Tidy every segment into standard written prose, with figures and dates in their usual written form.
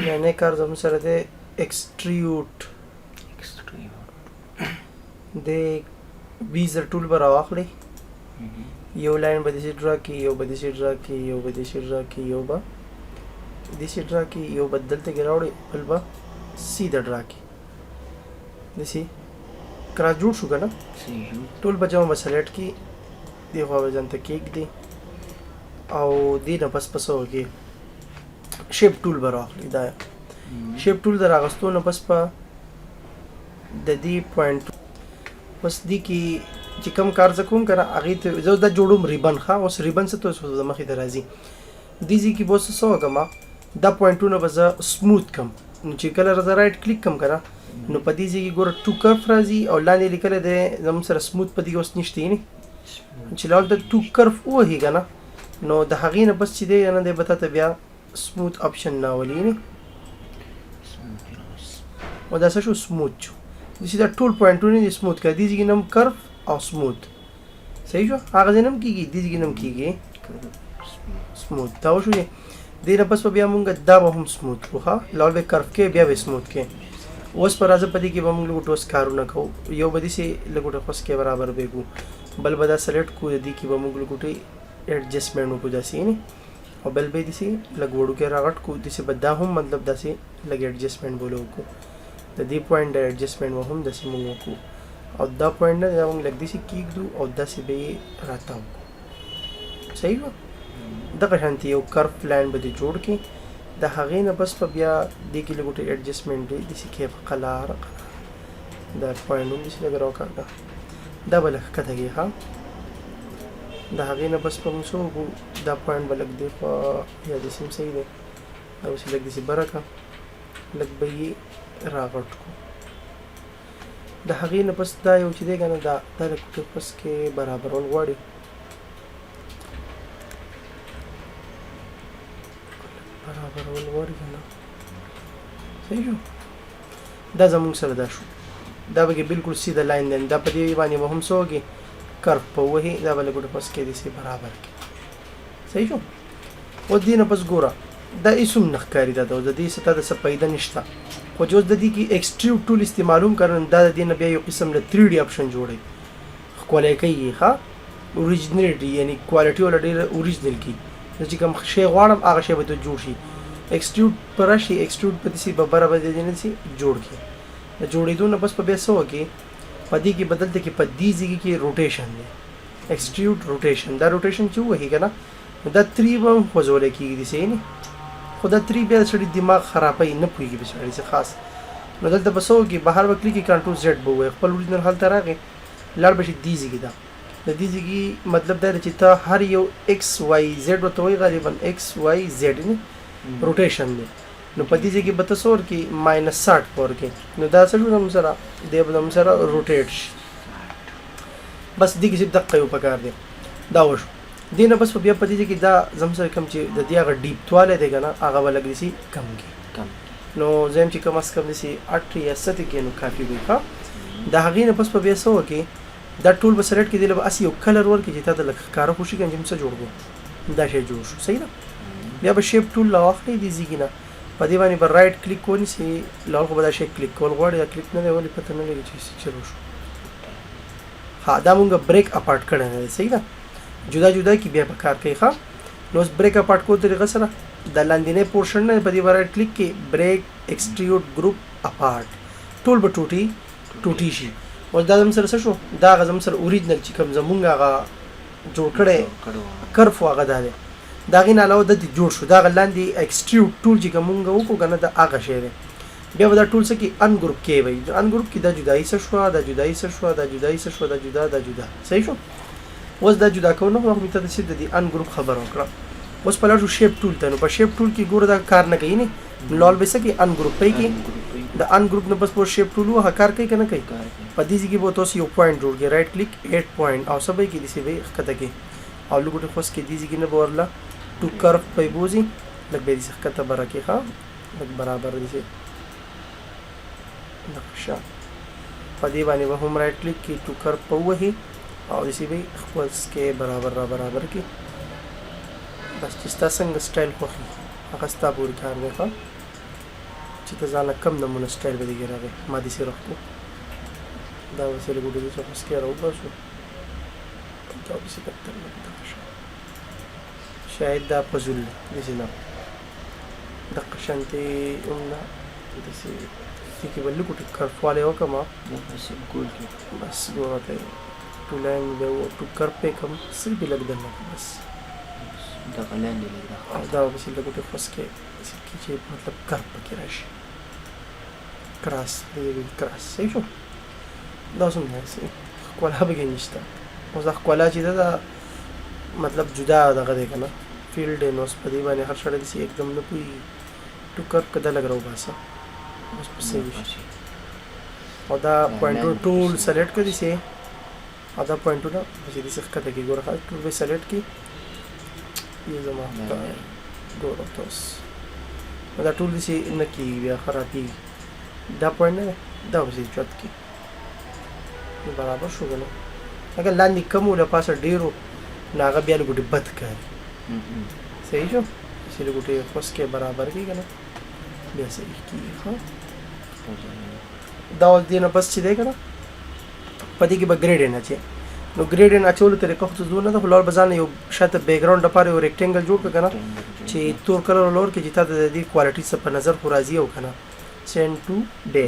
نه کار زموږ سره دی ایکسټریوټ د ویزر ټول به راواخلئ یو لاین به داسې ډرا کړي یو به داسې ډرا کړي یو به داسې ډرا کړي یو به داسې ډرا کړي یو به دلته کې راوړئ بل به سیده ډرا کړي داسې کراس جوړ شو که نه ټول به جمع به سلیکټ کړي دې خوا به ځان ته کېږدي او دې نه پس څه وکړي شیپ ټول به راواخلئ دا شیپ ټول د راغستو نه پس په د دې پوینټ بس دې کې چې کوم کار زه کوم که نه هغې ته زه دا جوړوم ریبن ښه اوس ریبن څه ته د مخې ته راځي دې ځای کې به اوس څه وکړم دا پوینټونه به زه سموث کړم نو چې کله زه رایټ کلیک کړم که نه نو په دې ځای کې ګوره ټو کرف راځي او لاندې لیکلی دی زموږ سره سموث په دې کې اوس نشته یې چې لاول د ټو کرف ووهي که نه نو د هغې نه بس چې دی نه دی به تا ته بیا سموث آپشن راولي او دا څه شو سموث شو داسې دا ټول پوینټونه دي سموث کړه دې ځای کې نه هم کرف او سموث صحیح شو هغه ځای نه هم کېږي دې ځای کې نه هم کېږي سموث دا وشو دی دې نه پس به بیا مونږ دا به هم سموث کړو ښه لاول به کرف کې بیا به سموث کې اوس په راځه په دې کې به مونږ لږ اوس کارونه کوو یو به داسې لږ خوس کې برابر به کړو بل به دا سلیکټ کړو د دې کې به مونږ لږ ایډجسټمنټ وکړو داسې او بل به داسې لږ وړو کې راغټ کړو داسې به دا هم مطلب داسې لږ ایډجسټمنټ به وکړو د دې پوینټ د ایډجسټمنټ به هم داسې مونږ وکړو او دا پوینټ نه دا مونږ لږ داسې کېږدو او داسې به یې راتاو کړو صحیح وه دغه شانتې یو کرف لاین به دې جوړ کړي د هغې نه بس په بیا دې کې لږ ورته ایډجسټمنټ دی داسې کې په قلار دا پوینټ هم داسې لږ راوکاږه دا به لږ ښکته کړي ښه د هغې نه بس په موږ څه وکړو دا پوینټ به لږ دی خوا یا داسې هم صحیح دی دا اوس لږ داسې بره کړه لږ به یې راغټ کړو د هغې نه بس دا یو چې دی که نه دا لږ پس کې برابرول غواړي برابرول غواړي که نه صحیح شو دا زموږ سره دا شو دا به کې بلکل سیده لاین دی دا په دې باندې به هم څه وکړي کرف په وهي دا به لږ پس کې داسې برابر کړي صحیح شو اوس دې نه پس ګوره دا هېڅ هم نه ښکاري دا د دې څه ته د څه فایده نشته خو چې اوس د دې کې ایکسټریوټ ټول استعمالوم کړم دا د دې نه بیا یو قسم له 3D آپشن جوړوي ښکلی کوي یې ښه اوریجنلیټي یعنې کوالټي والا ډېره اوریجنل کړي زه چې کوم شی غواړم هغه شی به ته جوړ شي ایکسټریوټ په راشي ایکسټریوټ په داسې ببره به دې نه سي جوړ کړي د جوړېدو نه بس په بیا څه وکړي په دې کې بدلته کې په دې ځای کې روټیشن دی ایکسټریوټ روټیشن دا روټیشن چې ووهي که نه دا 3 به هم خوځولی کېږي داسې نه خو دا 3 بیا د سړي دماغ خرابوي نه پوهېږي په سړي څه خاص نو دلته به څه وکړي بهر به کلیک کړي کنټرول زیډ به ووایي خپل اوریجنل حال ته راغی لاړ به شي دې ځای کې دا د دې ځای کې مطلب دا دی چې ته هر یو ایکس واي زیډ ورته وایي غالبا ایکس واي زیډ روټیشن دی نو په دې ځای کې به ته څه ورکړي -60 په ورکړي نو دا څه شو زموږ سره دی به زموږ سره روټیټ شي بس دې کې صرف دقه یو پکار دی دا وشو دې نه بس په بیا په دې ځای کې دا زموږ سره کوم چې د دې هغه ډیپتوالی دی که نه هغه به لږ داسې کم کړي نو زه یم چې کم از کم داسې 8 یا 7 کې نو کافي وي ښه د هغې نه بس په بیا څه وکړي دا ټول به سلیکټ کړي دې له به هسې یو کلر ورکړي چې تا ته لږ ښکاره خو شي که چې موږ څه جوړ کړو دا شی جوړ شو صحیح ده بیا به شیپ ټول راواخلئ دې ځای کې نه په دې باندې به رایټ کلیک ونیسئ لاول خو به دا شی کلیک کول غواړي دا کلیک نه دی ولې پته نه لګي چې چلو شو ها دا مونږ بریک اپارټ کړی نه دی صحیح ده جدا جدا کې بیا به کار کوي ښه نو اوس بریک اپارټ کو طریقه سره د لاندینۍ پورشن نه په دې به رایټ کلیک کې بریک ایکسټریوټ ګروپ اپارټ ټول به ټوټي شي اوس دا زموږ سره څه شو دا هغه زموږ سره اوریجنل چې کوم زمونږ هغه جوړ کړی کرف و هغه دا دی د هغې نه علاوه دلته جوړ شو دا هغه لاندې ایکسټریوټ ټول چې کوم مونږ وکړو که نه دا هغه شی دی بیا به دا ټول څه کې ان ګروپ کې وي ان ګروپ کې دا جدایي څه شوه دا جدایي څه شوه دا جدایي څه شوه دا جدا صحیح شو اوس دا جدا کوو نه خو مې ته داسې د دې ان ګروپ خبره وکړه اوس په لاړ شو شیپ ټول ته نو په شیپ ټول کې ګوره دا کار نه کوي نه لول به څه کې ان ګروپ پی کې د ان ګروپ نه بس په شیپ ټول هغه کار کوي که نه کوي په دې ځای کې به تاسو یو پوینټ جوړ کړئ رایټ کلیک 8 پوینټ او څه به یې کې داسې به یې ښکته کې او لږ ورته خوس کې دې ځای کې نه به ورله ټو کرف به یې بوځي لږ به یې داسې ښکته به راکړي ښه لږ برابر داسې نقشه په دې باندې به هم رایټ کلیک کې ټو کرف به ووهي او داسې به یې خوس کې برابر کړي بس چې ستا څنګه سټایل خوښي هغه ستا پورې کار دی ښه چې ته ځان کم نمونه سټایل به دې کې راغی ما دې سره راکو دا وسیله ګوډې دې څه پس کې راوباسو دا به څه کتل شاید دا پزول دې نه د قشنتي اومنا دې سي کې بل کو ټکر فواله وکما بس ګول کې بس ګورته ټولنګ به او ټکر په کم څه به لګدل بس دا غلان دی لګا او دا به څه لګوټه فس کې چې مطلب کر پکې راشي کراس دې کراس صحیح شو دا څنګه سي کولا به نشته اوس دا کولا چې دا مطلب جدا دغه دی کنه فیلډ نو سپدی باندې هر شړې سي एकदम نه پوي ټکر کده لګ راو باسه اوس په سي او دا پوینټ ټول سلیکټ کړی سي او دا پوینټونه چې دې څخه کته کې ګوره ټول به سلیکټ کی یې زما ګوره تاسو دا ټول دې نه کی بیا خرابي دا پوینټ نه دا وځي چت کی برابر شو غلو اگر لاندې کم ولا پاسه ډیرو ناغه بیا له ګډ بد کوي صحیح شو چې له ګټه فس کې برابر کی کنه بیا صحیح کی ها دا ول دینه بس چې دی کنه پدې کې به ګریډ نه چي نو ګریډ نه اچول طریقه خو زونه د فلور بزان یو شاته بیک ګراوند لپاره یو ریکټنګل جوړ کړه چې تور کلر لور کې جتا د دې کوالټي څخه په نظر خو راځي او کنه سین ټو ډے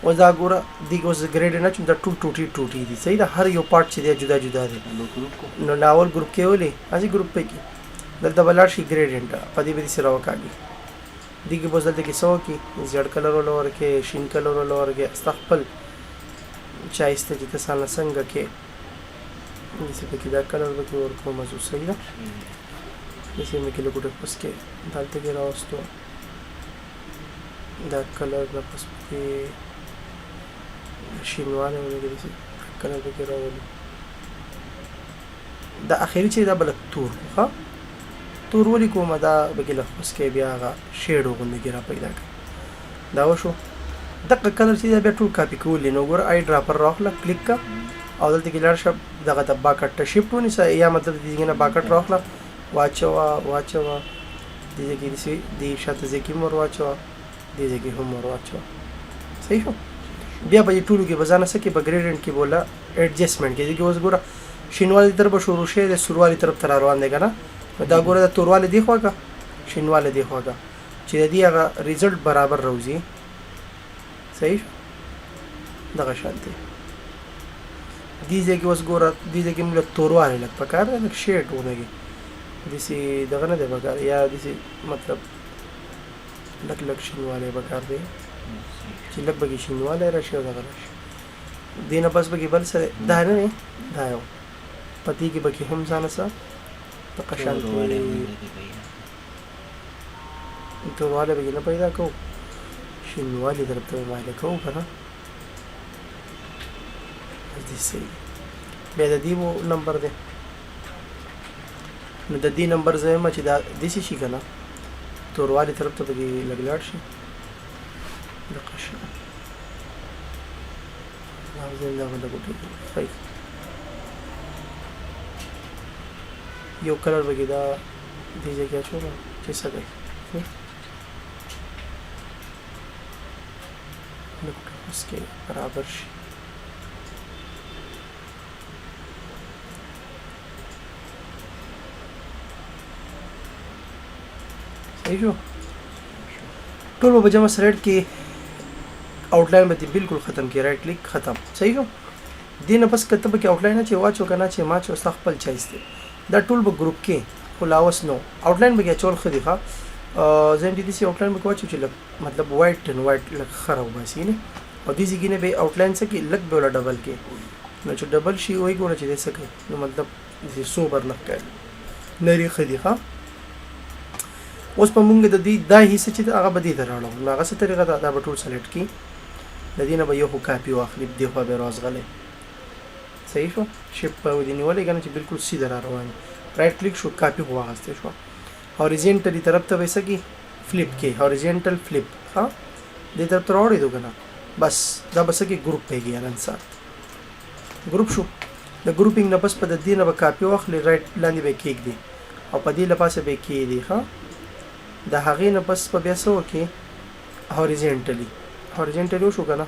او دا ګوره دیګه اوس ګریډ نه چې دا ټوټي دي صحیح دا هر یو پارت چې دی جدا جدا دی نو ناول ګروپ کې ولې اځي ګروپ په کې دلته بلار شي ګریډنټ په دې به سره وکاږي دیګه بوز دلته کې سو کې زیړ کلر ولور کې شین کلر ولور کې استقبل چایسته چې تاسو څنګه کې دې په کې دا کلر به ور کوم مزو صحیح ده دې مې کې له ګوټه پس کې دلته کې راوستو دا کلر د پس کې شینواله ولګي دې کلر به کې راولي دا اخیری چې دا بل تور ها تور ولي کومه دا به کې له پس کې بیا غا شیډو غوندې کې را پیدا کړ دا وشو دغه کلر چې بیا ټول کاپی کول نو ګور آی ډراپر راخله کلیک کا او دلته کې لار شپ دغه د باکټ شیفټ ونی سه یا مطلب دې نه باکټ راخله واچوا دې کې دې شاته ځکه مور واچوا دې کې هم مور واچوا صحیح شو بیا به ټولو کې بزانه سکه په ګریډنټ کې بولا ایڈجسټمنټ کې دې اوس ګوره شینوالی طرف شروع شه د سوروالی طرف تر روان دی کنه دا ګوره د توروالی دی خوګه شینوالی دی خوګه چې دې هغه ریزلټ برابر راوځي صحیح دغه شانتي دې ځکه اوس ګوره دې ځکه موږ توروالی لک پکار لک شیډ ونهږي دې سي دغه نه دی پکار یا دې سي مطلب لک شینوالی پکار دی چې لک بګی شینوالی راشي او دغه راشي دینه بس بګی بل سره دا نه دا یو پتی کې بګی هم ځان سره تقشان توروالی بګی نه پیدا کو شینوالی درته مالک کو کنه دې سي بیا د دې وو نمبر دی نو د دې نمبر زما چې دا د شي کنه توروالی طرف ته بګی لګلاړ شي د قشن راځي دا ولګو ته یو کلر بګی دا دې ځای شو چې څه دی نو اس کې برابر شي صحیح شو ټول په جمع سلیکټ کې آउटलाइन به بالکل ختم کی رائټ کلیک ختم صحیح شو دینه پس کته به کې آउटलाइन چې واچو کنه چې ما چې خپل چایسته دا ټول به ګروپ کې خلاص نو آउटलाइन به کې چول خدي ښه زم دي سي آउटलाइन به واچو چې مطلب وایټ ان وایټ لک خراب واسي نه او دې ځګینه به آउटलाइन څخه لک به ولا ډبل کې نو چې ډبل شي وای ګوره چې دې څه نو مطلب دې سوبر نه کوي نری خدي ښه اوس په مونږ د دې دا هیڅ چې هغه بدی دراړو هغه څه طریقه دا به ټول سلیکټ کی د دې نه به یو کاپی واخلي دی خو به راځغله صحیح شو شپ په ودی نیولې کنه چې بالکل سیده را روان رائټ کلیک شو کاپی هوا غسته شو هوریزونټلی طرف ته وسه کی فلپ کی هوریزونټل فلپ ها دې طرف ته راوړې دوګنا بس دا بس کی ګروپ پیږي نن سات ګروپ شو د ګروپینګ نه بس په دې نه به کاپی واخلي رائټ لاندې به کېک دی او په دې لپاسه به کې دی ها د هغې نه بس په بیا سو کې هوریزنټلی وشو که نه.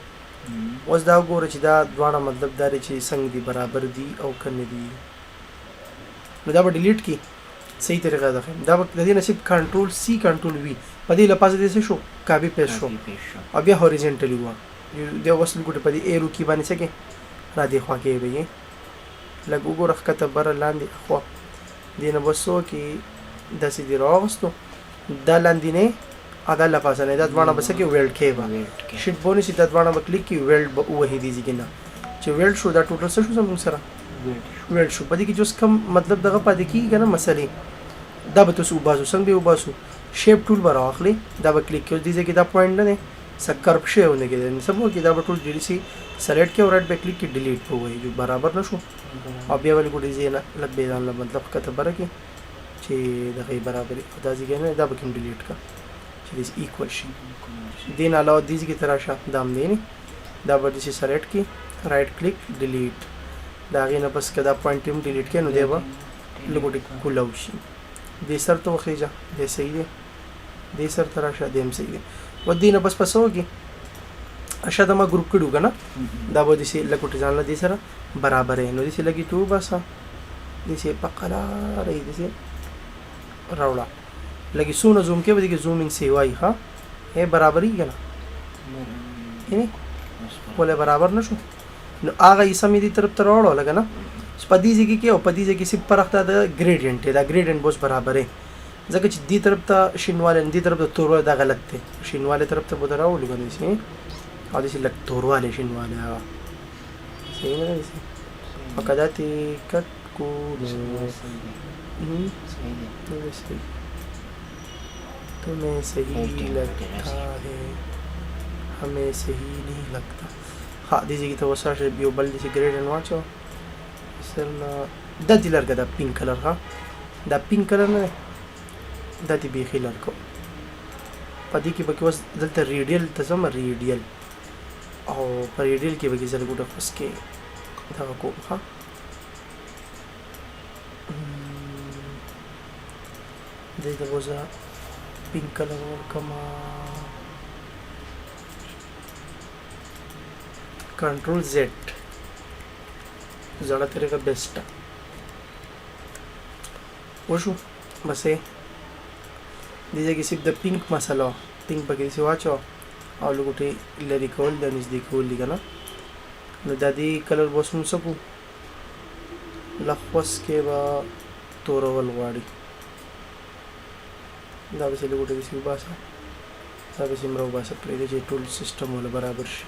اوس دا وګوره چې دا دواړه مطلب دا دی چې څنګه دي برابر دي او که نه دي. نو دا به ډیلیټ کړي. صحیح طریقه ده. دا به د دې نه صرف کنټرول سی کنټرول وي په دې لپاره دې څه شو کاپي پیسټ شو او بیا هوریزنټلی وه دا اوس لګوټه په دې ایرو کې باندې څه کې را دې خوا کې به یې لږ وګوره ښکته بره لاندې خوا دې نه به څو کې داسې دې راوغوستو دا لاندینۍ او دا لپاسنۍ دا دواړه به څه کې ویلډ کې به شیټ بونې چې دا دواړه به کلیک کړي ویلډ به ووهي دې ځای کې نه چې ویلډ شو دا ټوټل څه شو زموږ سره ویلډ شو. په دې کې چې اوس کم مطلب دغه پاتې کېږي که نه مسلې دا به تاسو وباسو. څنګه به وباسو شیپ ټول به راواخلئ دا به کلیک کړئ دې ځای کې دا پوینټ نه دی څه کرب شوی ونه کېدی څه به وکړي دا به ټول ډیلیټ شي سلیکټ کړئ او رایټ به کلیک کړئ ډیلیټ به ووایي جو برابر نه شو او بیا به لګوټې ځای نه لږ به ځان له مطلب ښکته بره کړي چې دغه یې برابر وي او دا ځای نه دا به کوم ډیلیټ کړه چې دې ایکول شي. دې نه علاوه دې ځای کې ته راشه دا هم دی نه دا به داسې سلیکټ کړي رایټ کلیک ډیلیټ د هغې نه بس که دا پوینټ هم ډیلیټ کړي نو دی به لګوټې کولاو شي. دې سر ته وخېږه دی صحیح دی دې سر ته راشه دی هم صحیح دی و دې نه بس پس وکړي اشا دا ما ګروپ کړو که نه دا به داسې لګوټې ځان له دې سره برابر یې نو داسې لګي تو باسه داسې په قلاره یې داسې راوړه لګي څونه زوم کې به دې کې زومینګ سی وایي ښه یې برابرېږي که نه ولې برابر نه شو نو هغه یې سمې دې طرف ته راوړو لکه نه په دې ځای کې او په دې ځای کې صرف فرق دا د ګریډینټ دی دا ګریډینټ به اوس برابر دی ځکه چې دې طرف ته شینوالی دې طرف ته توروالی دا غلط دی شینوالی طرف ته به دا راولو که نه داسې او داسې لږ توروالی شینوالی هغه صحیح نه دی او که دا ترې کټ کو نو تمہیں صحیح لگتا ہے ہمیں صحیح نہیں لگتا. ها دې ځای کې ته اوس راشه یو بل داسې ګریډینټ واچوه سر نه دا دې لرګه دا پینک کلر ها دا پینک کلر نه دا دې بیخي لرګو په دې کې به کې اوس دلته ریډیل ته ځم ریډیل او په ریډیل کې به کې زه لګوټه خوس کې دغه کوم ها دې ته به زه پینک کلر ورکړم کنټرول زیډ زړه طریقه بیسټ وشو بس دې ځای کې صرف د پینک مسله پینک پکې داسې واچوه او لګوټې لرې کول د نږدې کول دي که نه نو دا دې کلر به اوس موږ څه کړو لخوس کې به تورول غواړي دا به چې لګوټې داسې وباسه دا به چې هم راوباسه پرېږده چې ټول سیسټم وله برابر شي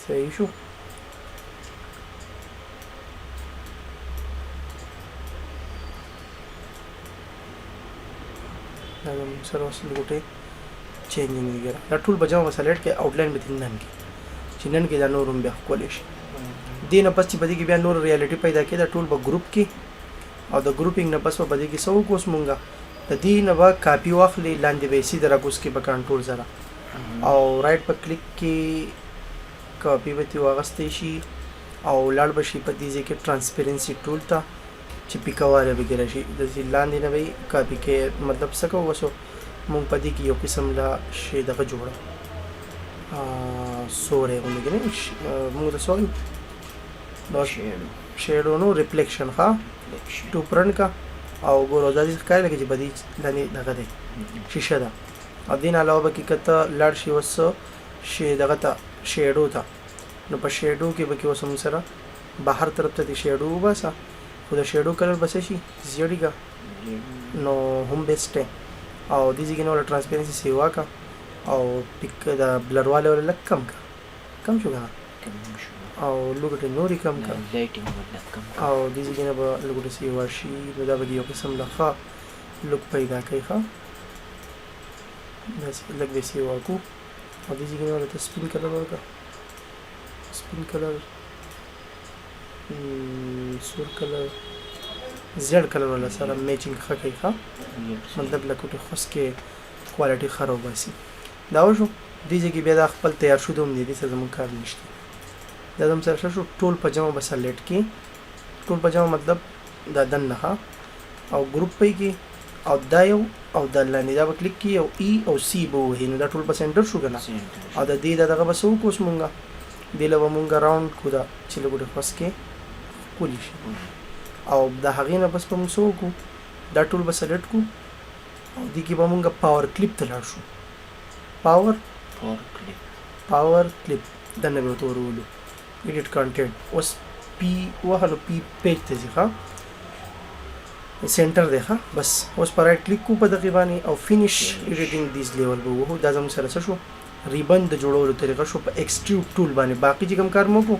صحیح شو. دا زموږ سره اوس لګوټې چینجینګ وغیره دا ټول به جمع به سلیکټ کړئ آوټلاین به ترې نن کړي چې نن کې دا نور هم بیا ښکلی شي. دې نه پس چې په دې کې بیا نور ریالټي پیدا کړي دا ټول به ګروپ کې او د ګروپینګ نه پس به په دې کې څه وکړو اوس مونږ د دې نه به کاپي واخلې لاندې به یې سیده راکوز کړي په کنټرول سره او رایټ په کلیک کې کاپي به ترې واخیستی شي او لاړ به شي په دې ځای کې ټرانسپیرنسي ټول ته چې پیکوالی به راشي داسې لاندې نه به یې کاپي کې مطلب څه کوو بس مونږ په دې کې یو قسم له شی دغه جوړه سوری غوندې که نه مونږ ته څه وایو شیډو نو ریفلیکشن ښه ټوپ رن کا او ګوره دا داسې ښکاري لکه چې په دې لاندې دغه دی شیشه ده او دې نه علاوه به کې که ته لاړ شي اوس شی دغه ته شیډو ته نو په شیډو کې به کې اوس موږ سره بهر طرف ته د شیډو وباسه خو د شیډو کلر به څه شي زیړېږه نو هم بیسټ دی او دې ځای کې نه ولا ټرانسپیرنسي سیوا کا او پیک د بلروالی ولا لږ کم کا کم شو که نه او لګوټې نورې کم کا او دې ځای کې نه به لګوټې سیوا شي نو دا به یو قسم له ښه لوک پیدا کوي ښه داسې لږ به سیوا کړو او دې ځای کې نه ورته سپین کلر ورکړه سپین کلر سور کلر زیړ کلر والا سره میچینګ ښه کوي ښه مطلب لکوټې خوس کې کوالټي ښه راوباسي دا وشو دې ځای کې بیا دا خپل تیار شو دوم دی دې سره زموږ کار نشته دا زموږ سره ښه شو ټول په جمع به سلیکټ کړي ټول په جمع مطلب دا دننه ښه او ګروپ پې کې او دا یو او دا لاندې دا به کلیک کی او ای او سی به وهي نو دا ټول په سنټر شو کنه سینټر او د دې دغه بس وکړو اوس مونږه دې له به مونږه راوند کو دا چې لګوډه خاص کې کولی شي او د هغې نه بس به مونږ څه وکړو دا ټول به سلیکټ کو او دې کې به مونږه پاور کلیپ ته لاړ شو پاور کلیپ دنه به ورته ورولو ایډیټ کانټینټ اوس پی وهلو پی پیج ته ځي ښه سنټر دی ښه بس اوس په رایټ کلیک کو په دغې باندې او فینیش ایډیټینګ دیز لیول به وهو دا زموږ سره څه شو ریبن د جوړولو طریقه شو په ایکسټریوډ ټول باندې باقي چې کوم کار مو کو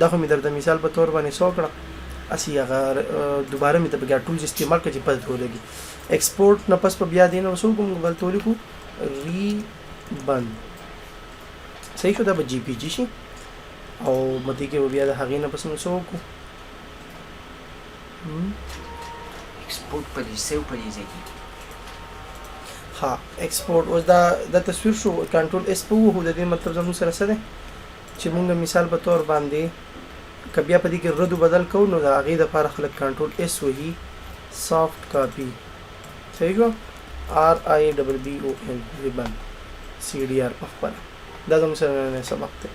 دا خو مې درته مثال په تور باندې سو کړه اسی هغه دوباره مې ته بیا ټولز استعمال کړي چې پته ولګي ایکسپورټ نه پس په بیا دینه وسو کوم غلط ولیکو ریبن صحیح شو دا به جی پی جی شي او مته کې بیا د هغې نه پس نو سو کو ایکسپورټ په دې سیو په دې ځای کې ها ایکسپورټ اوس دا تصویر شو کنټرول اس په وو د دې مطلب زموږ سره څه دی چې مونږ مثال په تور باندې کبیا په دې کې ردو بدل کوو نو د هغې دپاره خلک کنټرول اس وهي سافټ کاپي صحیح شو RIBBON ریبن CDR په خپله دا زموږ سره نن سبق دی